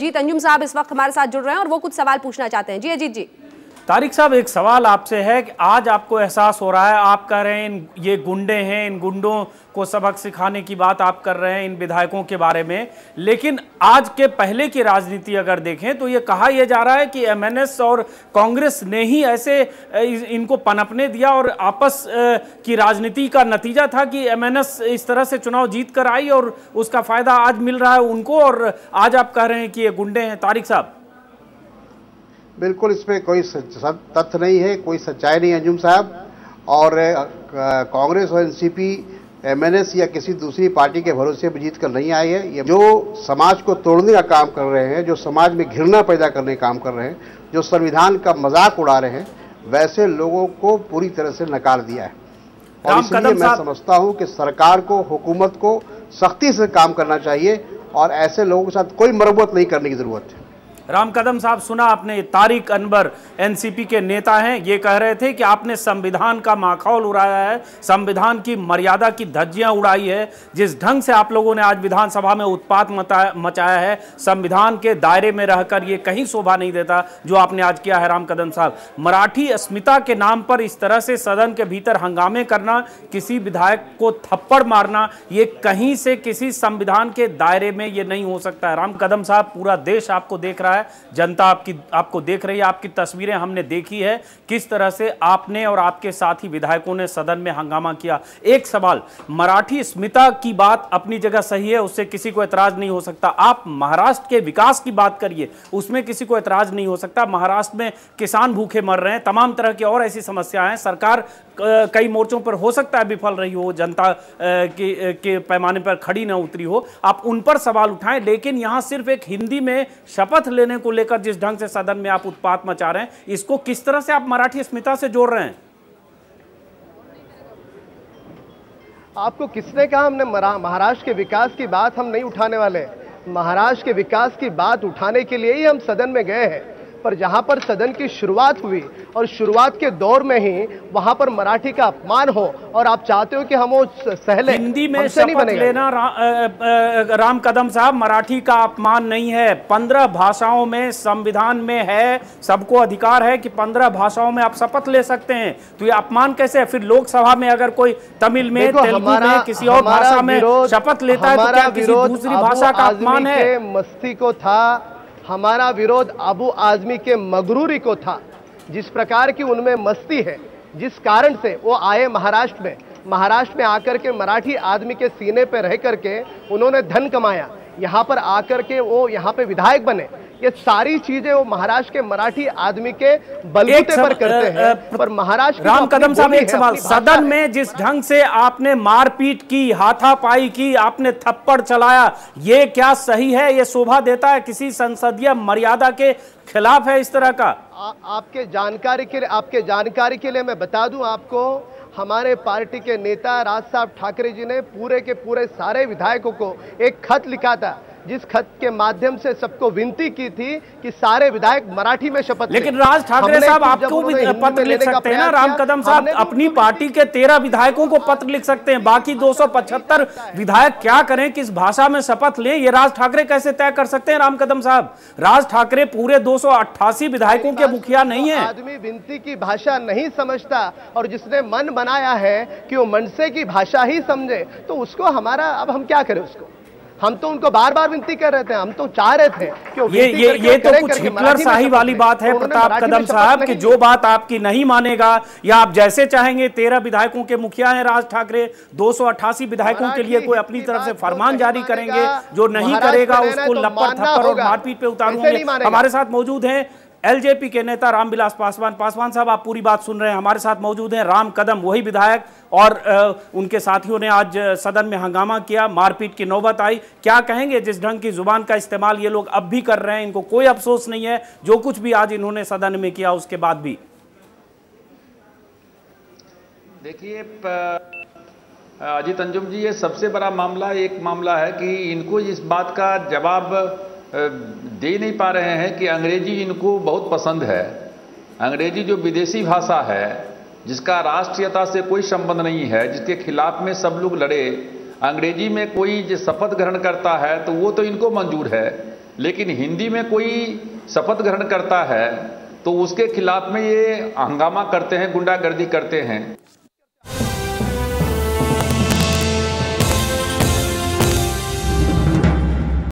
अजीत अंजुम साहब इस वक्त हमारे साथ जुड़ रहे हैं और वो कुछ सवाल पूछना चाहते हैं। जी अजीत जी। तारिक साहब, एक सवाल आपसे है कि आज आपको एहसास हो रहा है, आप कह रहे हैं ये गुंडे हैं, इन गुंडों को सबक सिखाने की बात आप कर रहे हैं इन विधायकों के बारे में, लेकिन आज के पहले की राजनीति अगर देखें तो ये कहा यह जा रहा है कि एमएनएस और कांग्रेस ने ही ऐसे इनको पनपने दिया और आपस की राजनीति का नतीजा था कि एमएनएस इस तरह से चुनाव जीत कर आई और उसका फायदा आज मिल रहा है उनको, और आज आप कह रहे हैं कि ये गुंडे हैं। तारिक साहब, बिल्कुल इसमें कोई तथ्य नहीं है, कोई सच्चाई नहीं है अंजुम साहब। और कांग्रेस और एनसीपी एमएनएस या किसी दूसरी पार्टी के भरोसे पर जीत कर नहीं आई है। ये जो समाज को तोड़ने का काम कर रहे हैं, जो समाज में घृणा पैदा करने का काम कर रहे हैं, जो संविधान का मजाक उड़ा रहे हैं, वैसे लोगों को पूरी तरह से नकार दिया है। और इसलिए मैं समझता हूं कि सरकार को, हुकूमत को सख्ती से काम करना चाहिए और ऐसे लोगों के साथ कोई मरम्मत नहीं करने की जरूरत है। राम कदम साहब, सुना आपने, तारिक अनवर एनसीपी के नेता हैं, ये कह रहे थे कि आपने संविधान का माखौल उड़ाया है, संविधान की मर्यादा की धज्जियां उड़ाई है। जिस ढंग से आप लोगों ने आज विधानसभा में उत्पात मचाया है, संविधान के दायरे में रहकर ये कहीं शोभा नहीं देता जो आपने आज किया है। राम कदम साहब, मराठी अस्मिता के नाम पर इस तरह से सदन के भीतर हंगामे करना, किसी विधायक को थप्पड़ मारना, ये कहीं से किसी संविधान के दायरे में ये नहीं हो सकता है। राम कदम साहब, पूरा देश आपको देख रहा है, जनता आपको देख रही है, आपकी तस्वीरें हमने देखी है किस तरह से आपने और आपके साथी विधायकों ने सदन में हंगामा किया। एक सवाल, मराठी अस्मिता की बात अपनी जगह सही है, उससे किसी को एतराज नहीं हो सकता। आप महाराष्ट्र के विकास की बात करिए, उसमें किसी को एतराज नहीं हो सकता। महाराष्ट्र में किसान भूखे मर रहे हैं, तमाम तरह की और ऐसी समस्याएं हैं। सरकार कई मोर्चों पर हो सकता है विफल रही हो, जनता के पैमाने पर खड़ी ना उतरी हो, आप उन पर सवाल उठाएं, लेकिन यहां सिर्फ एक हिंदी में शपथ लेने को लेकर जिस ढंग से सदन में आप उत्पात मचा रहे हैं, इसको किस तरह से आप मराठी अस्मिता से जोड़ रहे हैं? आपको किसने कहा हमने महाराष्ट्र के विकास की बात हम नहीं उठाने वाले? महाराष्ट्र के विकास की बात उठाने के लिए ही हम सदन में गए हैं, पर जहां पर सदन की शुरुआत हुई और शुरुआत के दौर में ही वहां पर मराठी का अपमान हो और आप चाहते हो कि हम वो सहले हिंदी में शपथ लेना। राम कदम साहब, मराठी का अपमान नहीं है, 15 भाषाओं में संविधान में है, सबको अधिकार है कि 15 भाषाओं में आप शपथ ले सकते हैं, तो ये अपमान कैसे है? फिर लोकसभा में अगर कोई तमिल में, तेलुगु में, किसी और भाषा में शपथ लेता है तो क्या किसी दूसरी भाषा का अपमान है? मस्ती को था, हमारा विरोध अबू आजमी के मगरूरी को था। जिस प्रकार की उनमें मस्ती है, जिस कारण से वो आए महाराष्ट्र में आकर के मराठी आदमी के सीने पे रह करके उन्होंने धन कमाया, यहाँ पर आकर के वो यहाँ पे विधायक बने, ये सारी चीजें वो महाराष्ट्र के मराठी आदमी के बलबूते पर करते हैं। पर महाराष्ट्र, राम कदम साहब, एक सवाल, सदन में जिस ढंग से आपने मारपीट की, हाथापाई की, आपने थप्पड़ चलाया, ये क्या सही है? ये शोभा देता है? किसी संसदीय मर्यादा के खिलाफ है इस तरह का? आपके जानकारी के लिए मैं बता दूं आपको, हमारे पार्टी के नेता राज साहब ठाकरे जी ने पूरे के पूरे सारे विधायकों को एक खत लिखा था, जिस खत के माध्यम से सबको विनती की थी कि सारे विधायक मराठी में शपथ लें। लेकिन राज ठाकरे साहब, आपको भी पत्र लिख सकते हैं ना? राम कदम साहब, अपनी पार्टी के 13 विधायकों को पत्र लिख सकते हैं, बाकी 275 विधायक क्या करें, किस भाषा में शपथ लें, ये राज ठाकरे कैसे तय कर सकते हैं? राम कदम साहब, राज ठाकरे पूरे 288 विधायकों के मुखिया नहीं है। आदमी विनती की भाषा नहीं समझता और जिसने मन बनाया है कि वो मनसे की भाषा ही समझे, तो उसको हमारा, अब हम क्या करें उसको? हम तो उनको बार बार विनती कर रहे थे, हम तो चाह रहे थे कि ये तो कुछ हिटलर शाही वाली बात है प्रताप कदम साहब, कि जो बात आपकी नहीं मानेगा या आप जैसे चाहेंगे। 13 विधायकों के मुखिया हैं राज ठाकरे, 288 विधायकों के लिए कोई अपनी तरफ से फरमान जारी करेंगे, जो नहीं करेगा उसको लपड़ थप्पड़ और मारपीट पे उतारूंगे। हमारे साथ मौजूद हैं एलजेपी के नेता रामविलास पासवान। पासवान साहब, आप पूरी बात सुन रहे हैं, हमारे साथ मौजूद हैं राम कदम, वही विधायक, और उनके साथियों ने आज सदन में हंगामा किया, मारपीट की नौबत आई। क्या कहेंगे, जिस ढंग की जुबान का इस्तेमाल ये लोग अब भी कर रहे हैं, इनको कोई अफसोस नहीं है जो कुछ भी आज इन्होंने सदन में किया उसके बाद भी? देखिए अजीत अंजुम जी, ये सबसे बड़ा मामला एक मामला है कि इनको इस बात का जवाब दे नहीं पा रहे हैं कि अंग्रेजी इनको बहुत पसंद है। अंग्रेजी जो विदेशी भाषा है, जिसका राष्ट्रीयता से कोई संबंध नहीं है, जिसके खिलाफ में सब लोग लड़े, अंग्रेजी में कोई जो शपथ ग्रहण करता है तो वो तो इनको मंजूर है, लेकिन हिंदी में कोई शपथ ग्रहण करता है तो उसके खिलाफ में ये हंगामा करते हैं, गुंडागर्दी करते हैं।